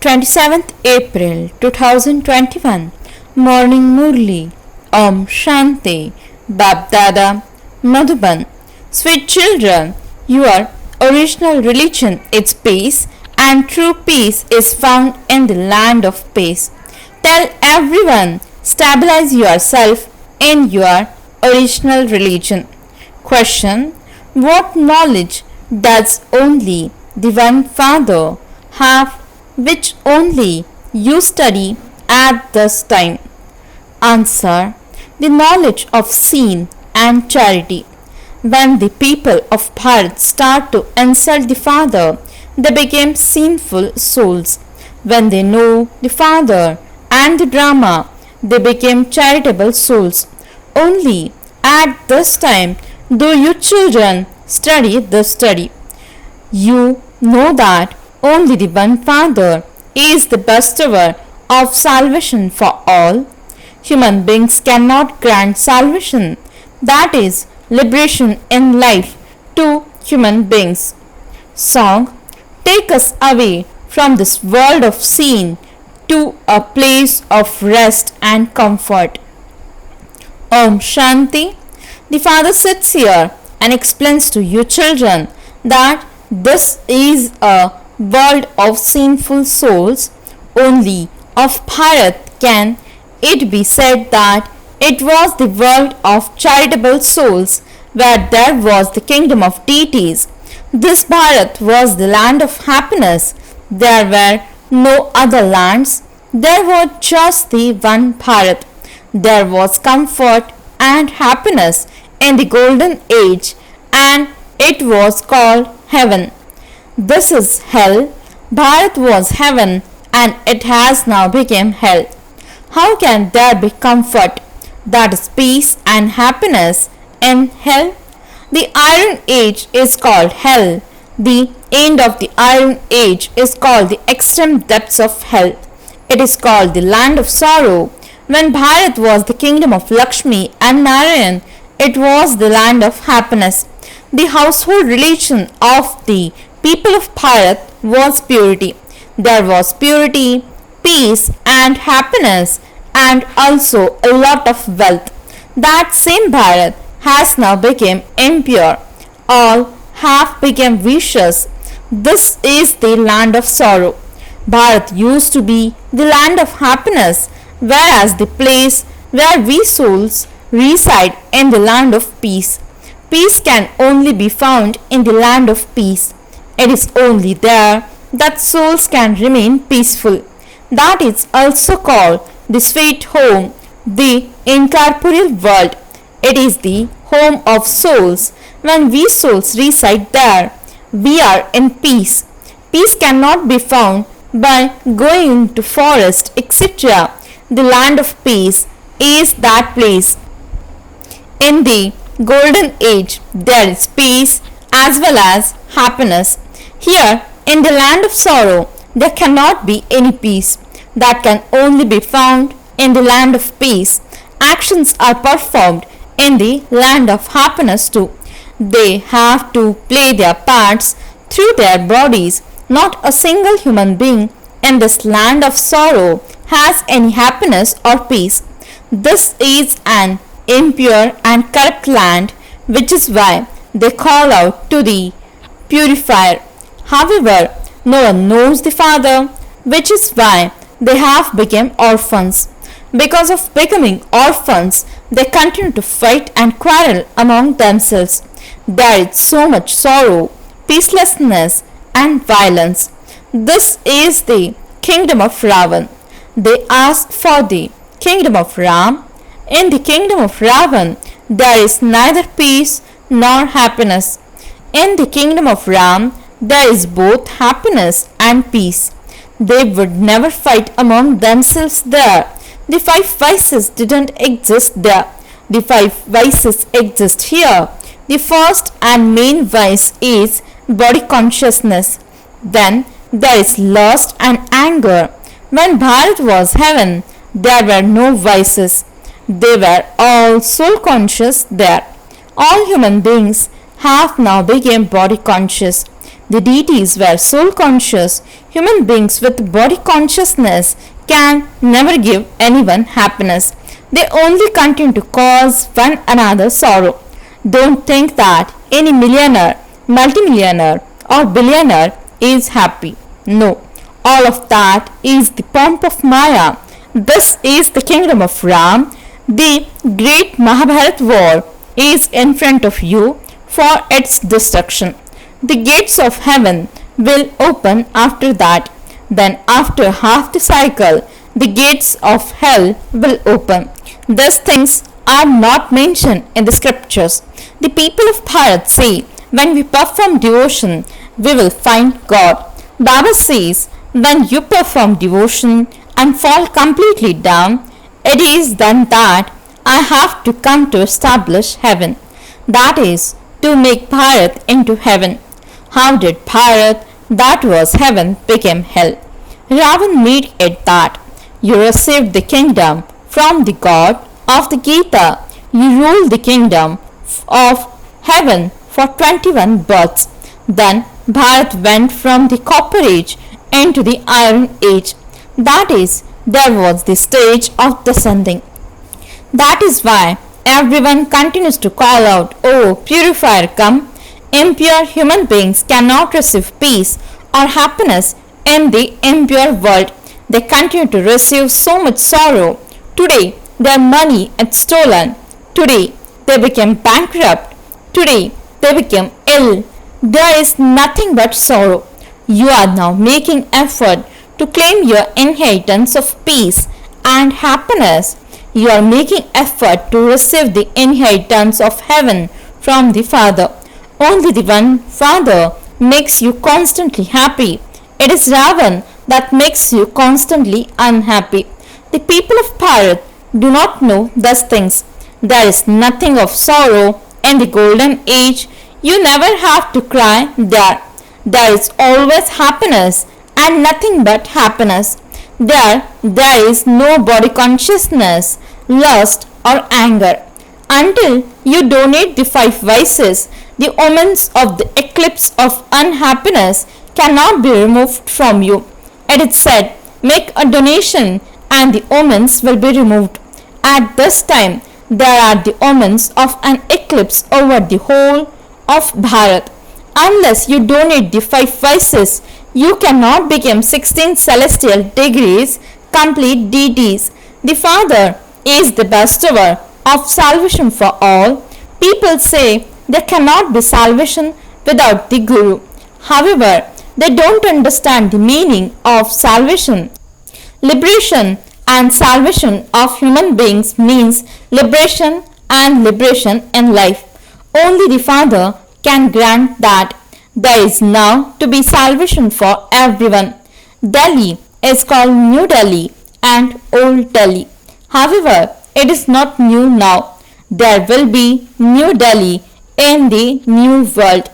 27th April 2021 Morning Murli Om Shanti BapDada Madhuban. Sweet children, your original religion is peace, and true peace is found in the land of peace. Tell everyone, stabilize yourself in your original religion. Question: what knowledge does only the One Father have, which only you study at this time? Answer: the knowledge of sin and charity. When the people of Bharat start to insult the Father, they became sinful souls. When they know the Father and the Brahma, they became charitable souls. Only at this time do you children study this study. You know that only the One Father is the bestower of salvation for all. Human beings cannot grant salvation, that is, liberation in life, to human beings. Song: take us away from this world of sin to a place of rest and comfort. Om Shanti. The Father sits here and explains to you children that this is a world of sinful souls. Only of Bharat can it be said that it was the world of charitable souls, where there was the kingdom of deities. This Bharat was the land of happiness. There were no other lands. There was just the one Bharat. There was comfort and happiness in the golden age, and it was called heaven. This is hell. Bharat was heaven, and it has now become hell. How can there be comfort, that is peace and happiness, in hell? The Iron Age is called hell. The end of the Iron Age is called the extreme depths of hell. It is called the land of sorrow. When Bharat was the kingdom of Lakshmi and Narayan, it was the land of happiness. The household religion of the people of Bharat was purity. There was purity, peace and happiness, and also a lot of wealth. That same Bharat has now become impure. All have become vicious. This is the land of sorrow. Bharat used to be the land of happiness, whereas the place where we souls reside in the land of peace. Peace can only be found in the land of peace. It is only there that souls can remain peaceful. That is also called the sweet home, the incorporeal world. It is the home of souls. When we souls reside there, we are in peace. Peace cannot be found by going into forest, etc. The land of peace is that place. In the golden age, there is peace as well as happiness. Here, in the land of sorrow, there cannot be any peace. That can only be found in the land of peace. Actions are performed in the land of happiness too. They have to play their parts through their bodies. Not a single human being in this land of sorrow has any happiness or peace. This is an impure and corrupt land, which is why they call out to the purifier. However, no one knows the Father, which is why they have become orphans. Because of becoming orphans, they continue to fight and quarrel among themselves. There is so much sorrow, peacelessness and violence. This is the kingdom of Ravan. They ask for the kingdom of Ram. In the kingdom of Ravan, there is neither peace nor happiness. In the kingdom of Ram, there is both happiness and peace. They would never fight among themselves there. The five vices didn't exist there. The five vices exist here. The first and main vice is body consciousness. Then there is lust and anger. When Bharat was heaven, there were no vices. They were all soul conscious there. All human beings have now become body conscious. The deities were soul conscious. Human beings with body consciousness can never give anyone happiness. They only continue to cause one another sorrow. Don't think that any millionaire, multimillionaire, or billionaire is happy. No, all of that is the pomp of Maya. This is the kingdom of Ram. The great Mahabharat war is in front of you for its destruction. The gates of heaven will open after that. Then after half the cycle, the gates of hell will open. These things are not mentioned in the scriptures. The people of Bharat say, when we perform devotion, we will find God. Baba says, when you perform devotion and fall completely down, it is then that I have to come to establish heaven. That is, to make Bharat into heaven. How did Bharat, that was heaven, become hell? Ravan made it that. You received the kingdom from the God of the Gita. You ruled the kingdom of heaven for 21 births. Then Bharat went from the copper age into the iron age. That is, there was the stage of descending. That is why everyone continues to call out, "Oh, purifier, come." Impure human beings cannot receive peace or happiness in the impure world. They continue to receive so much sorrow. Today, their money is stolen. Today, they become bankrupt. Today, they become ill. There is nothing but sorrow. You are now making effort to claim your inheritance of peace and happiness. You are making effort to receive the inheritance of heaven from the Father. Only the one Father makes you constantly happy. It is Ravan that makes you constantly unhappy. The people of Bharat do not know these things. There is nothing of sorrow in the golden age. You never have to cry there. There is always happiness and nothing but happiness. There is no body consciousness, lust or anger. Until you donate the 5 vices, the omens of the eclipse of unhappiness cannot be removed from you. It is said, make a donation and the omens will be removed. At this time, there are the omens of an eclipse over the whole of Bharat. Unless you donate the 5 vices, you cannot become 16 celestial degrees, complete deities. The Father is the bestower of salvation for all. People say there cannot be salvation without the Guru. However, they don't understand the meaning of salvation. Liberation and salvation of human beings means liberation and liberation in life. Only the Father can grant that. There is now to be salvation for everyone. Delhi is called New Delhi and Old Delhi. However, it is not new now. There will be New Delhi in the new world.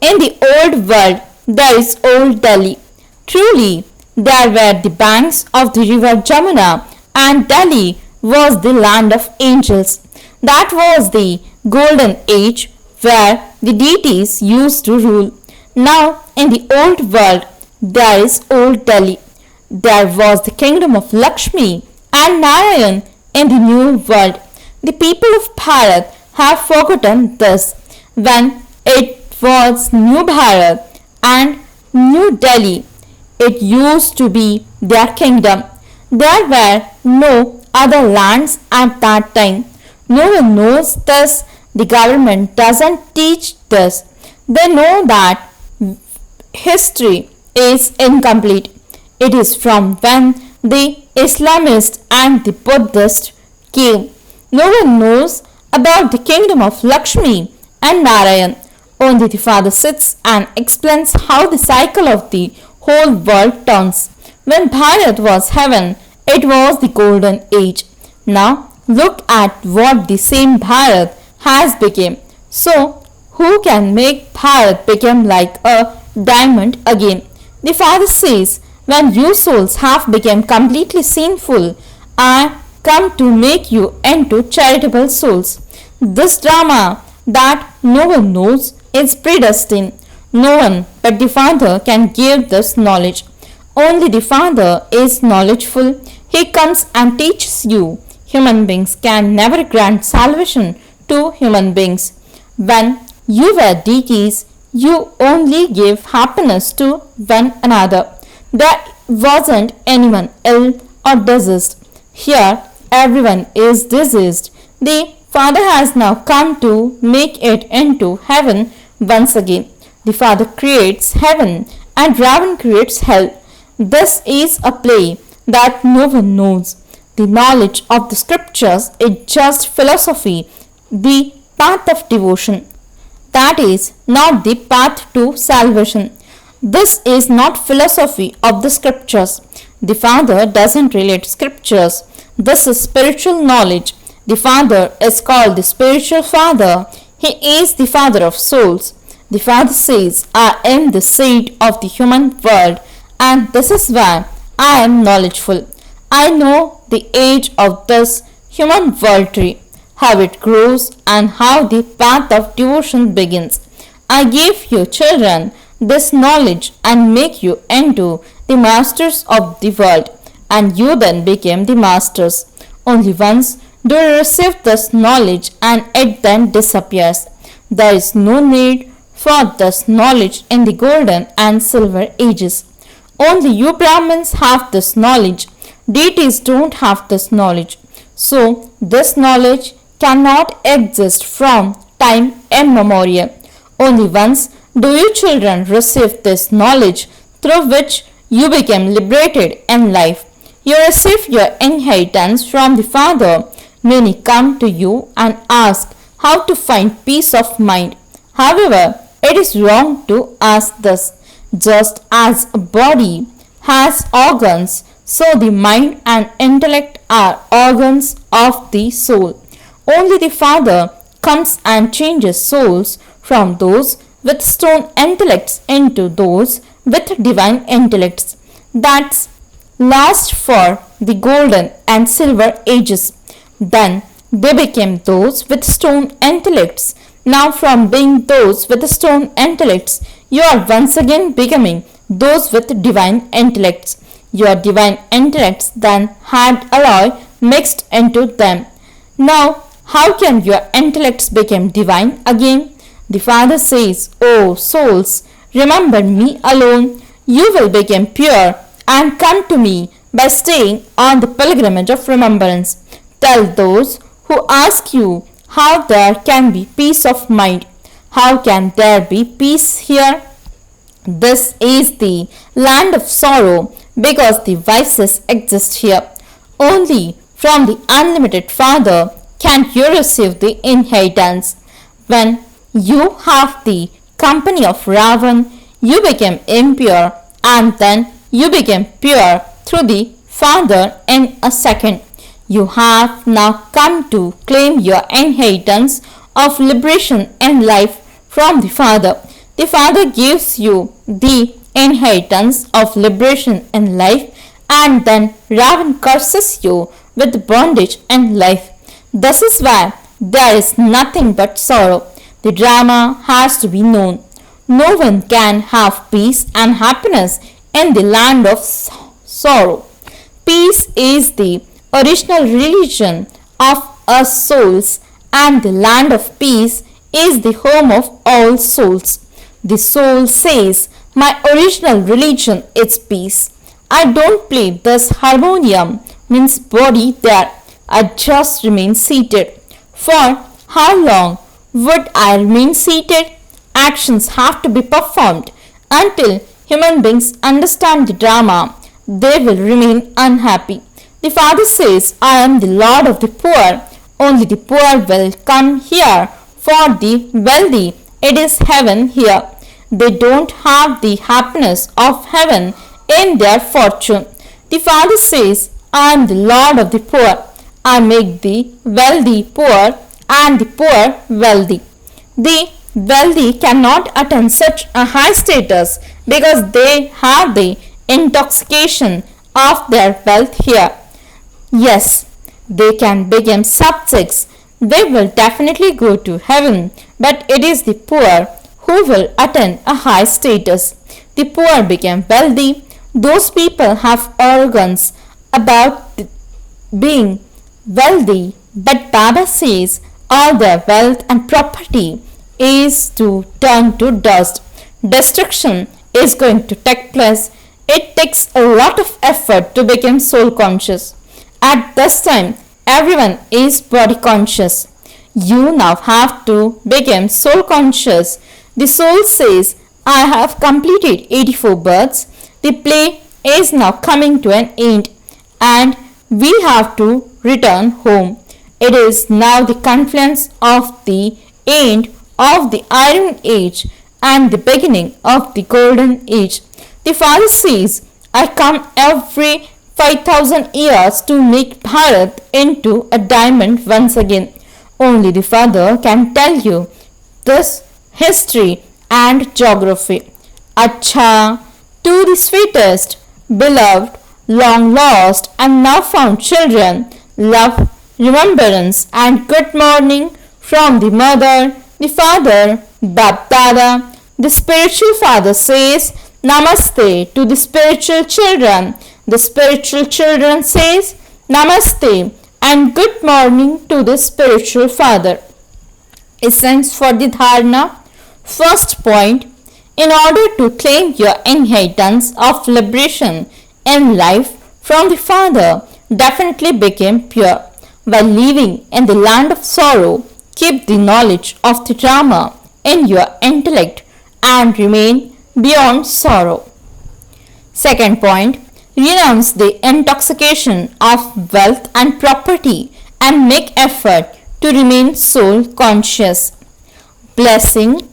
In the old world, there is Old Delhi. Truly, there were the banks of the river Jamuna, and Delhi was the land of angels. That was the golden age where the deities used to rule. Now, in the old world, there is Old Delhi. There was the kingdom of Lakshmi and Narayan in the new world. The people of Bharat have forgotten this. When it was New Bharat and New Delhi, it used to be their kingdom. There were no other lands at that time. No one knows this. The government doesn't teach this. They know that history is incomplete. It is from when the Islamist and the Buddhist came. No one knows about the kingdom of Lakshmi and Narayan. Only the Father sits and explains how the cycle of the whole world turns. When Bharat was heaven, it was the golden age. Now look at what the same Bharat has become. So who can make Bharat become like a diamond again? The Father says, when you souls have become completely sinful, I come to make you into charitable souls. This drama that no one knows is predestined. No one but the Father can give this knowledge. Only the Father is knowledgeful. He comes and teaches you. Human beings can never grant salvation to human beings. When you were deities, you only gave happiness to one another. There wasn't anyone ill or diseased. Here, everyone is diseased. The Father has now come to make it into heaven once again. The Father creates heaven and Ravan creates hell. This is a play that no one knows. The knowledge of the scriptures is just philosophy, the path of devotion. That is not the path to salvation. This is not philosophy of the scriptures. The Father doesn't relate scriptures. This is spiritual knowledge. The Father is called the spiritual Father. He is the Father of souls. The Father says, I am the seed of the human world, and this is why I am knowledgeful. I know the age of this human world tree, how it grows, and how the path of devotion begins. I give you, children, this knowledge and make you into the masters of the world, and you then became the masters. Only once do you receive this knowledge, and it then disappears. There is no need for this knowledge in the golden and silver ages. Only you Brahmins have this knowledge. Deities don't have this knowledge. So this knowledge cannot exist from time immemorial. Only once do you children receive this knowledge through which you became liberated in life. You receive your inheritance from the Father. Many come to you and ask how to find peace of mind. However, it is wrong to ask this. Just as a body has organs, so the mind and intellect are organs of the soul. Only the Father comes and changes souls from those with stone intellects into those with divine intellects. That last for the golden and silver ages. Then they became those with stone intellects. Now from being those with stone intellects, you are once again becoming those with divine intellects. Your divine intellects then had alloy mixed into them. Now, how can your intellects become divine again? The Father says, O souls, remember me alone. You will become pure and come to me by staying on the pilgrimage of remembrance. Tell those who ask you how there can be peace of mind. How can there be peace here? This is the land of sorrow because the vices exist here. Only from the unlimited Father can you receive the inheritance. When you have the company of Ravan, you become impure and then you become pure through the Father in a second. You have now come to claim your inheritance of liberation in life from the Father. The Father gives you the inheritance of liberation in life, and then Ravan curses you with bondage in life. This is why there is nothing but sorrow. The drama has to be known. No one can have peace and happiness in the land of sorrow. Peace is the original religion of us souls, and the land of peace is the home of all souls. The soul says, my original religion is peace. I don't play this harmonium, means body there. I just remain seated. For how long would I remain seated? Actions have to be performed. Until human beings understand the drama, they will remain unhappy. The Father says, I am the Lord of the poor. Only the poor will come here. For the wealthy, it is heaven here. They don't have the happiness of heaven in their fortune. The Father says, I am the Lord of the poor. I make the wealthy poor and the poor wealthy. The wealthy cannot attain such a high status because they have the intoxication of their wealth here. Yes, they can become subjects. They will definitely go to heaven, but it is the poor who will attain a high status. The poor become wealthy. Those people have arrogance about being wealthy, but Baba says all their wealth and property is to turn to dust. Destruction is going to take place. It takes a lot of effort to become soul conscious. At this time, everyone is body conscious. You now have to become soul conscious. The soul says, I have completed 84 births. The play is now coming to an end and we have to return home. It is now the confluence of the end of the Iron Age and the beginning of the Golden Age. The Father says, I come every 5,000 years to make Bharat into a diamond once again. Only the Father can tell you this history and geography. Acha, to the sweetest, beloved, long lost and now found children, love, remembrance and good morning from the mother, the father, BapDada. The spiritual father says Namaste to the spiritual children. The spiritual children says Namaste and good morning to the spiritual father. Essence for the dharana. First point, in order to claim your inheritance of liberation in life from the Father, definitely become pure. While living in the land of sorrow, keep the knowledge of the Drama in your intellect and remain beyond sorrow. Second point, renounce the intoxication of wealth and property and make effort to remain soul conscious. Blessing.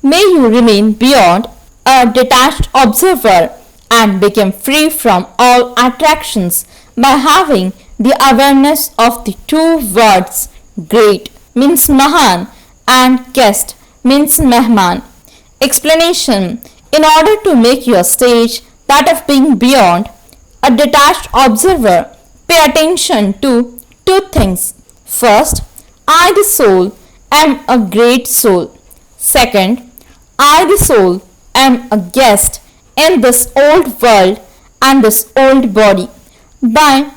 May you remain beyond a detached observer and become free from all attractions by having the awareness of the two words great means Mahan and guest means Mehman. Explanation. In order to make your stage that of being beyond a detached observer, pay attention to two things. First, I the soul am a great soul. Second, I the soul am a guest in this old world and this old body. By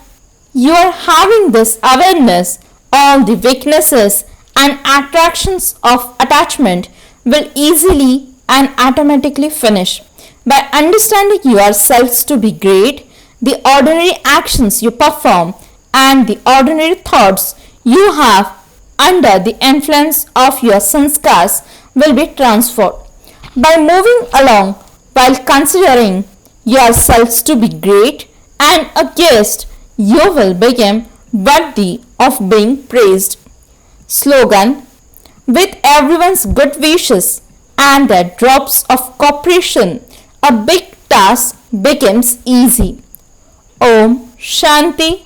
your having this awareness, all the weaknesses and attractions of attachment will easily and automatically finish. By understanding yourselves to be great, the ordinary actions you perform and the ordinary thoughts you have under the influence of your sanskars will be transformed. By moving along while considering yourselves to be great and a guest, you will become worthy of being praised. Slogan. With everyone's good wishes and the drops of cooperation, a big task becomes easy. Om Shanti